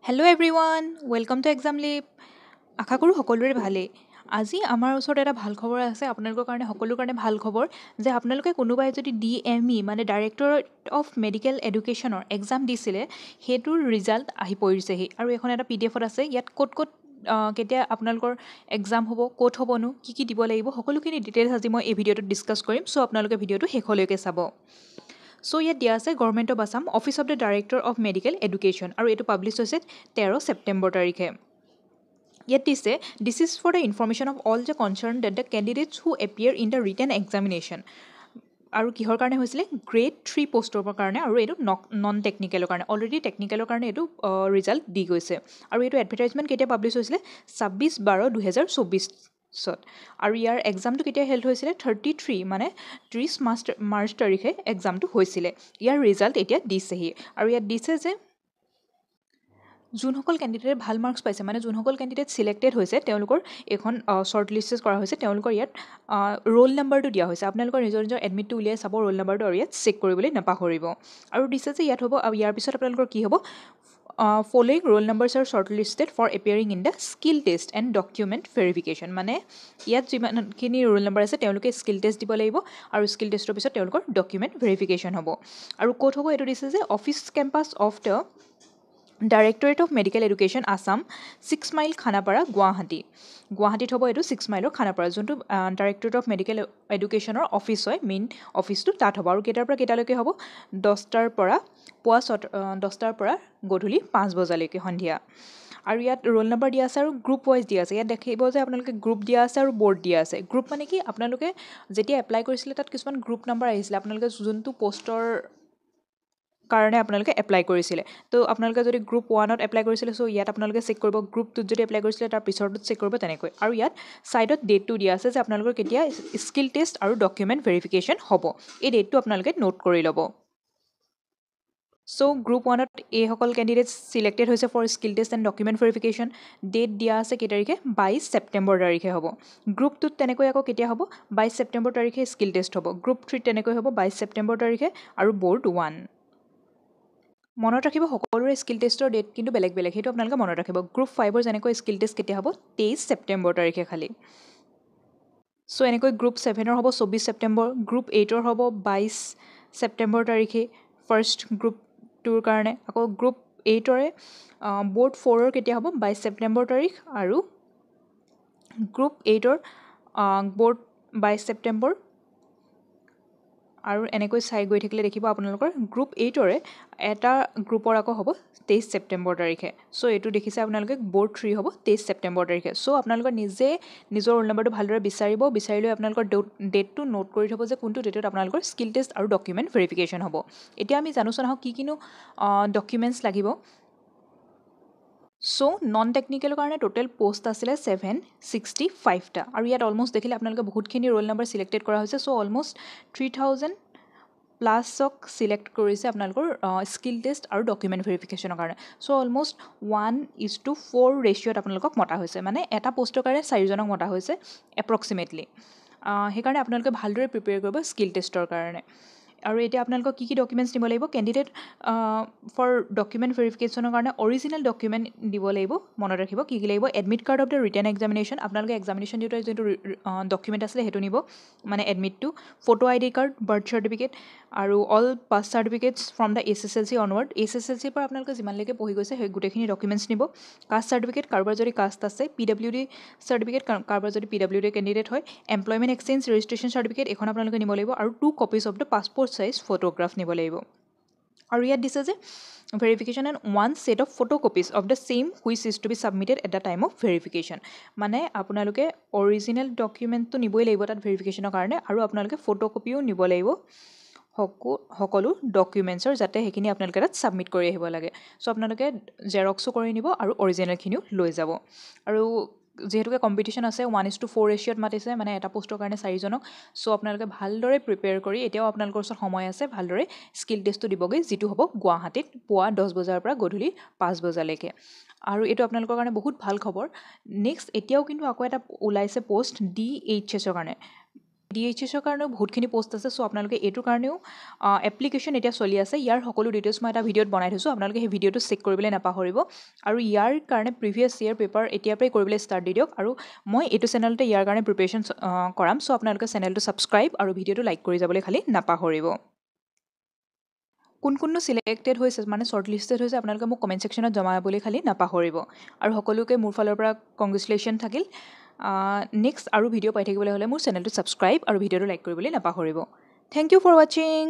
hello' everyone welcome to Exam Leap আশা কৰোঁ সকলোৰে ভালেই আজি আমাৰ ওচৰত এটা ভাল খবৰ আছে আপোনালোকৰ কাৰণে সকলোৰ কাৰণে ভাল খবৰ যে আপোনালোকে কোনোবাই যদি DME মানে ডাইৰেক্টৰেট অফ মেডিকেল এডুকেশ্যনৰ এক্সাম দিছিলে সেইটোৰ ৰিজাল্ট আহি পৰিছেহি আৰু এখন এটা PDF আছে ইয়াত ক'ত কেতিয়া আপোনালোকৰ এক্সাম হ'ব ক'ত হ'বনো কি দিব লাগিব সকলোখিনি ডিটেইলছ আজি মই এই ভিডিঅ'টোত ডিছকাছ কৰিম চ' আপোনালোকে ভিডিঅ'টো শেষলৈকে চাব চ' ইয়াত দিয়া আছে government of Assam office of the director of medical education আৰু এইটো পাব্লিছ হৈছে 13 ছেপ্টেম্বৰ তাৰিখে ইয়াত দিছে this is for the information of all the concern that the candidates who appear in the written examination আৰু কিহৰ কাৰণে হৈছিলে গ্ৰেড 3 পষ্টৰ কাৰণে আৰু এইটো নন টেকনিকেলৰ কাৰণে অলৰেডি টেকনিকেলৰ কাৰণে এইটো ৰিজাল্ট দি গৈছে আৰু এইটো এডভাৰটাইজমেণ্ট কেতিয়া পাব্লিছ হৈছিলে 26/12/2024 আৰু ইয়াৰ এক্সামটো কেতিয়া হেল্ড হৈছিলে 33 মানে 30 মাৰ্চ তাৰিখে এক্সামটো হৈছিলে ইয়াৰ ৰিজাল্ট এতিয়া দিছেহি আৰু ইয়াত দিছে যে যোনসকল কেণ্ডিডেটে ভাল মাৰ্কছ পাইছে মানে যোনসকল কেণ্ডিডেট ছিলেক্টেড হৈছে তেওঁলোকৰ এখন শ্বৰ্ট লিষ্টেড কৰা হৈছে তেওঁলোকৰ ইয়াত ৰোল নাম্বাৰটো দিয়া হৈছে আপোনালোকৰ নিজৰ এডমিটটো উলিয়াই চাব ৰোল নাম্বাৰটো আৰু ইয়াত চেক কৰিবলৈ নাপাহৰিব আৰু দিছে যে ইয়াত হ'ব ইয়াৰ পিছত আপোনালোকৰ কি হ'ব following roll numbers are short listed for appearing in the skill test and document verification মানে ইয়াত যিমানখিনি ৰোল নাম্বাৰ আছে তেওঁলোকে স্কিল টেষ্ট দিব লাগিব আৰু স্কিল টেষ্টৰ পিছত তেওঁলোকৰ ডকুমেণ্ট ভেৰিফিকেশ্যন হ'ব আৰু ক'ত হ'ব এইটো দিছে যে office campus of the directorate of medical education Assam 6 mile Khanapara গুৱাহাটীত হ'ব এইটো 6 মাইলৰ খানাপাৰা যোনটো ডাইৰেক্টৰেট অফ মেডিকেল এডুকেশ্যনৰ অফিচ হয় মেইন অফিচটো তাত হ'ব আৰু কেইটাৰ পৰা কেইটালৈকে হ'ব 10টাৰ পৰা পুৱা 10টাৰ পৰা গধূলি 5 বজালৈকে সন্ধিয়া আৰু ইয়াত ৰোল নাম্বাৰ দিয়া আছে আৰু গ্ৰুপ ৱাইজ দিয়া আছে ইয়াত দেখিব যে আপোনালোকে গ্ৰুপ দিয়া আছে আৰু বৰ্ড দিয়া আছে গ্ৰুপ মানে কি আপোনালোকে যেতিয়া এপ্লাই কৰিছিলে তাত কিছুমান গ্ৰুপ নাম্বাৰ আহিছিলে আপোনালোকে যোনটো পষ্টৰ কাৰণে আপোনালোকে এপ্লাই কৰিছিলে তো আপোনালোকে যদি গ্ৰুপ 1ত এপ্লাই কৰিছিলে চ' ইয়াত আপোনালোকে চেক কৰিব গ্ৰুপ 2ত যদি এপ্লাই কৰিছিলে তাৰ পিছৰটোত চেক কৰিব তেনেকৈ আৰু ইয়াত ছাইডত ডেটটো দিয়া আছে যে আপোনালোকৰ কেতিয়া স্কিল টেষ্ট আৰু ডকুমেণ্ট ভেৰিফিকেশ্যন হ'ব এই ডেটটো আপোনালোকে নোট কৰি ল'ব চ' গ্ৰুপ 1ত এইসকল কেণ্ডিডেটছ ছিলেক্টেড হৈছে for skill test and document verification date দিয়া আছে কেই তাৰিখে 22 ছেপ্টেম্বৰ তাৰিখে হ'ব গ্ৰুপ 2ত তেনেকৈ আকৌ কেতিয়া হ'ব 22 ছেপ্টেম্বৰ তাৰিখে স্কিল টেষ্ট হ'ব গ্ৰুপ 3ত তেনেকৈ হ'ব 22 ছেপ্টেম্বৰ তাৰিখে আৰু বৰ্ড 1 মনত ৰাখিব সকলোৰে স্কিল টেষ্টৰ ডেট কিন্তু বেলেগ বেলেগ সেইটো আপোনালোকে মনত ৰাখিব গ্ৰুপ 5ৰ যেনেকৈ স্কিল টেষ্ট কেতিয়া হ'ব 23 ছেপ্টেম্বৰ তাৰিখে খালি চ' এনেকৈ গ্ৰুপ 7ৰ হ'ব 24 ছেপ্টেম্বৰ গ্ৰুপ 8ৰ হ'ব 22 ছেপ্টেম্বৰ তাৰিখে ফাৰ্ষ্ট গ্ৰুপ 2ৰ কাৰণে আকৌ গ্ৰুপ 8ৰে বৰ্ড 4ৰ কেতিয়া হ'ব 22 ছেপ্টেম্বৰ তাৰিখ আৰু গ্ৰুপ 8ৰ বৰ্ড 22 ছেপ্টেম্বৰ আৰু এনেকৈ চাই গৈ থাকিলে দেখিব আপোনালোকৰ গ্ৰুপ 8ৰে এটা গ্ৰুপৰ আকৌ হ'ব 23 ছেপ্টেম্বৰ তাৰিখে চ' এইটো দেখিছে আপোনালোকে বৰ্ড 3 হ'ব 23 ছেপ্টেম্বৰ তাৰিখে চ' আপোনালোকৰ নিজে নিজৰ ৰোল নাম্বাৰটো ভালদৰে বিচাৰি লৈ আপোনালোকৰ ডেটটো নোট কৰি থ'ব যে কোনটো ডেটত আপোনালোকৰ স্কিল টেষ্ট আৰু ডকুমেণ্ট ভেৰিফিকেশ্যন হ'ব এতিয়া আমি জানো চাওঁ কি কিনো ডকুমেণ্টছ লাগিব চ' নন টেকনিকেলৰ কাৰণে টোটেল পষ্ট আছিলে 765টা আৰু ইয়াত অলমষ্ট দেখিলে আপোনালোকে বহুতখিনি ৰোল নাম্বাৰ ছিলেক্টেড কৰা হৈছে চ' অলমষ্ট 3000 প্লাছক ছিলেক্ট কৰিছে আপোনালোকৰ স্কিল টেষ্ট আৰু ডকুমেণ্ট ভেৰিফিকেশ্যনৰ কাৰণে চ' অলমষ্ট 1:4 ৰেচিঅ'ত আপোনালোকক মতা হৈছে মানে এটা পষ্টৰ কাৰণে 4জনক মতা হৈছে এপ্ৰক্সিমেটলি সেইকাৰণে আপোনালোকে ভালদৰে প্ৰিপেয়াৰ কৰিব স্কিল টেষ্টৰ কাৰণে আৰু এতিয়া আপোনালোকক কি ডকুমেণ্টছ দিব লাগিব কেণ্ডিডেট ফৰ ডকুমেণ্ট ভেৰিফিকেশ্যনৰ কাৰণে অৰিজিনেল ডকুমেণ্ট দিব লাগিব মনত ৰাখিব কি লাগিব admit card of the written examination আপোনালোকে এক্সামিনেশ্যন দিওঁতে যোনটো ডকুমেণ্ট আছিলে সেইটো নিব মানে এডমিটটো photo ID card birth certificate আৰু all pass certificates from the SSLC onward SSLCৰ পৰা আপোনালোকে যিমানলৈকে পঢ়ি গৈছে সেই গোটেইখিনি ডকুমেণ্টছ নিব কাষ্ট চাৰ্টিফিকেট কাৰোবাৰ যদি কাষ্ট আছে PWD চাৰ্টিফিকেট কাৰোবাৰ যদি PWD কেণ্ডিডেট হয় এমপ্লয়মেণ্ট এক্সচেঞ্জ ৰেজিষ্ট্ৰেশ্যন চাৰ্টিফিকেট এখন আপোনালোকে নিব লাগিব আৰু 2 copies of the passport size photograph নিব লাগিব আৰু ইয়াত দিছে যে verification and 1 set of photocopies of the same which is to be submitted at the time of verification মানে আপোনালোকে অৰিজিনেল ডকুমেণ্টটো নিবই লাগিব তাত ভেৰিফিকেশ্যনৰ কাৰণে আৰু আপোনালোকে ফটোকপিও নিব লাগিব সকলো ডকুমেণ্টছৰ যাতে সেইখিনি আপোনালোকে তাত ছাবমিট কৰি আহিব লাগে চ' আপোনালোকে জেৰক্সো কৰি নিব আৰু অৰিজিনেলখিনিও লৈ যাব আৰু যিহেতুকে কম্পিটিশ্যন আছে 1:4 ৰেচিঅ'ত মাতিছে মানে এটা পষ্টৰ কাৰণে 4জনক চ' আপোনালোকে ভালদৰে প্ৰিপেয়াৰ কৰি এতিয়াও আপোনালোকৰ ওচৰত সময় আছে ভালদৰে স্কিল টেষ্টটো দিবগৈ যিটো হ'ব গুৱাহাটীত পুৱা 10 বজাৰ পৰা গধূলি 5 বজালৈকে আৰু এইটো আপোনালোকৰ কাৰণে বহুত ভাল খবৰ নেক্সট এতিয়াও কিন্তু আকৌ এটা ওলাইছে পষ্ট DHSৰ কাৰণে DHSৰ কাৰণেও বহুতখিনি পোষ্ট আছে চ' আপোনালোকে এইটোৰ কাৰণেও এপ্লিকেশ্যন এতিয়া চলি আছে ইয়াৰ সকলো ডিটেইলছ মই এটা ভিডিঅ'ত বনাই থৈছোঁ আপোনালোকে সেই ভিডিঅ'টো চেক কৰিবলৈ নাপাহৰিব আৰু ইয়াৰ কাৰণে প্ৰিভিয়াছ ইয়েৰ পেপাৰ এতিয়াৰ পৰাই কৰিবলৈ ষ্টাৰ্ট দি দিয়ক আৰু মই এইটো চেনেলতে ইয়াৰ কাৰণে প্ৰিপেৰেশ্যন কৰাম চ' আপোনালোকে চেনেলটো ছাবস্ক্ৰাইব আৰু ভিডিঅ'টো লাইক কৰি যাবলৈ খালি নাপাহৰিব কোননো চিলেক্টেড হৈছে মানে শ্বৰ্ট লিষ্টেড হৈছে আপোনালোকে মোক কমেণ্ট ছেকশ্যনত জনাবলৈ খালি নাপাহৰিব আৰু সকলোকে মোৰ ফালৰ পৰা কংগ্ৰেচুলেশ্যন থাকিল নেক্সট আৰু ভিডিঅ' পাই থাকিবলৈ হ'লে মোৰ চেনেলটো ছাবস্ক্ৰাইব আৰু ভিডিঅ'টো লাইক কৰিবলৈ নাপাহৰিব থেংক ইউ ফৰ ৱাচিং